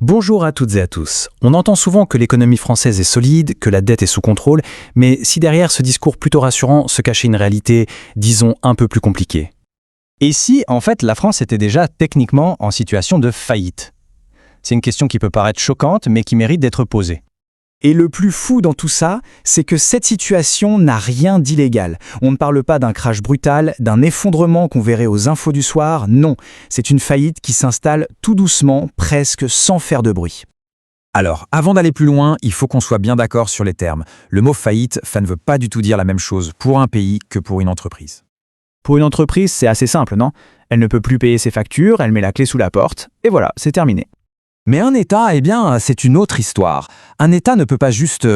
Bonjour à toutes et à tous. On entend souvent que l'économie française est solide, que la dette est sous contrôle, mais si derrière ce discours plutôt rassurant se cachait une réalité, disons, un peu plus compliquée. Et si, en fait, la France était déjà techniquement en situation de faillite? C'est une question qui peut paraître choquante, mais qui mérite d'être posée. Et le plus fou dans tout ça, c'est que cette situation n'a rien d'illégal. On ne parle pas d'un crash brutal, d'un effondrement qu'on verrait aux infos du soir, non. C'est une faillite qui s'installe tout doucement, presque sans faire de bruit. Alors, avant d'aller plus loin, il faut qu'on soit bien d'accord sur les termes. Le mot faillite, ça ne veut pas du tout dire la même chose pour un pays que pour une entreprise. Pour une entreprise, c'est assez simple, non? Elle ne peut plus payer ses factures, elle met la clé sous la porte, et voilà, c'est terminé. Mais un État, c'est une autre histoire. Un État ne peut pas juste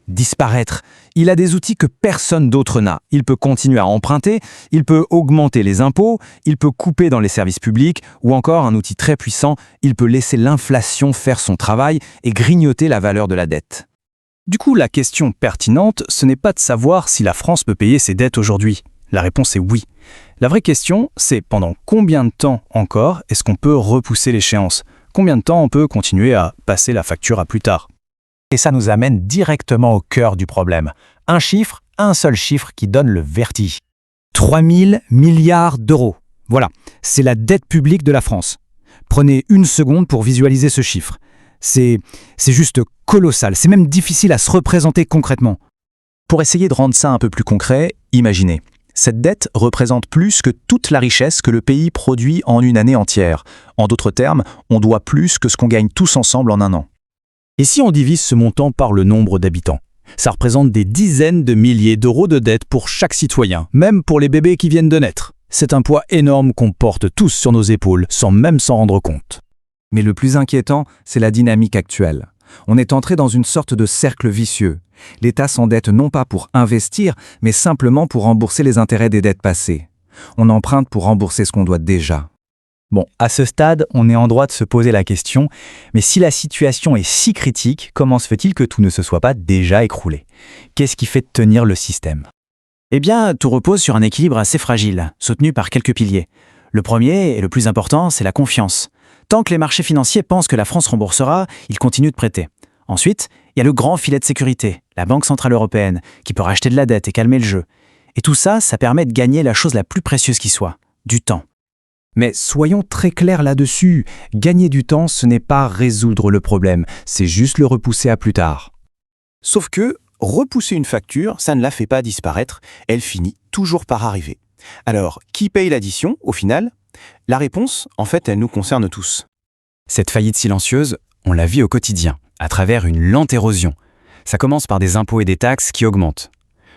disparaître. Il a des outils que personne d'autre n'a. Il peut continuer à emprunter, il peut augmenter les impôts, il peut couper dans les services publics, ou encore un outil très puissant, il peut laisser l'inflation faire son travail et grignoter la valeur de la dette. Du coup, la question pertinente, ce n'est pas de savoir si la France peut payer ses dettes aujourd'hui. La réponse est oui. La vraie question, c'est pendant combien de temps encore est-ce qu'on peut repousser l'échéance ? Combien de temps on peut continuer à passer la facture à plus tard? Et ça nous amène directement au cœur du problème. Un seul chiffre qui donne le vertige. 3 000 milliards d'euros. Voilà, c'est la dette publique de la France. Prenez une seconde pour visualiser ce chiffre. C'est juste colossal, c'est même difficile à se représenter concrètement. Pour essayer de rendre ça un peu plus concret, imaginez. Cette dette représente plus que toute la richesse que le pays produit en une année entière. En d'autres termes, on doit plus que ce qu'on gagne tous ensemble en un an. Et si on divise ce montant par le nombre d'habitants? Ça représente des dizaines de milliers d'euros de dette pour chaque citoyen, même pour les bébés qui viennent de naître. C'est un poids énorme qu'on porte tous sur nos épaules, sans même s'en rendre compte. Mais le plus inquiétant, c'est la dynamique actuelle. On est entré dans une sorte de cercle vicieux. L'État s'endette non pas pour investir, mais simplement pour rembourser les intérêts des dettes passées. On emprunte pour rembourser ce qu'on doit déjà. Bon, à ce stade, on est en droit de se poser la question, mais si la situation est si critique, comment se fait-il que tout ne se soit pas déjà écroulé? Qu'est-ce qui fait tenir le système? Eh bien, tout repose sur un équilibre assez fragile, soutenu par quelques piliers. Le premier, et le plus important, c'est la confiance. Tant que les marchés financiers pensent que la France remboursera, ils continuent de prêter. Ensuite, il y a le grand filet de sécurité, la Banque Centrale Européenne, qui peut racheter de la dette et calmer le jeu. Et tout ça, ça permet de gagner la chose la plus précieuse qui soit, du temps. Mais soyons très clairs là-dessus, gagner du temps, ce n'est pas résoudre le problème, c'est juste le repousser à plus tard. Sauf que, repousser une facture, ça ne la fait pas disparaître, elle finit toujours par arriver. Alors, qui paye l'addition, au final? La réponse, en fait, elle nous concerne tous. Cette faillite silencieuse, on la vit au quotidien, à travers une lente érosion. Ça commence par des impôts et des taxes qui augmentent.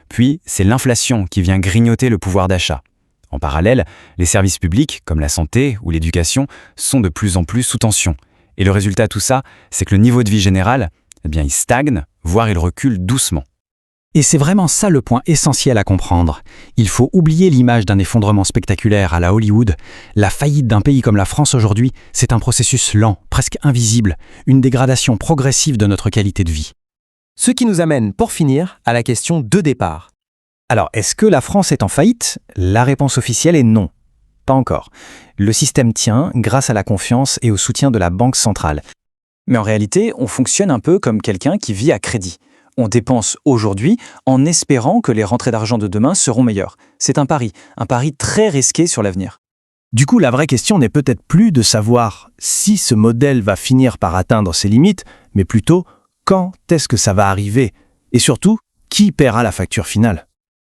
Puis, c'est l'inflation qui vient grignoter le pouvoir d'achat. En parallèle, les services publics, comme la santé ou l'éducation, sont de plus en plus sous tension. Et le résultat de tout ça, c'est que le niveau de vie général, il stagne, voire il recule doucement. Et c'est vraiment ça le point essentiel à comprendre. Il faut oublier l'image d'un effondrement spectaculaire à la Hollywood. La faillite d'un pays comme la France aujourd'hui, c'est un processus lent, presque invisible, une dégradation progressive de notre qualité de vie. Ce qui nous amène, pour finir, à la question de départ. Alors, est-ce que la France est en faillite? La réponse officielle est non. Pas encore. Le système tient grâce à la confiance et au soutien de la Banque centrale. Mais en réalité, on fonctionne un peu comme quelqu'un qui vit à crédit. On dépense aujourd'hui en espérant que les rentrées d'argent de demain seront meilleures. C'est un pari très risqué sur l'avenir. Du coup, la vraie question n'est peut-être plus de savoir si ce modèle va finir par atteindre ses limites, mais plutôt quand est-ce que ça va arriver? Et surtout, qui paiera la facture finale?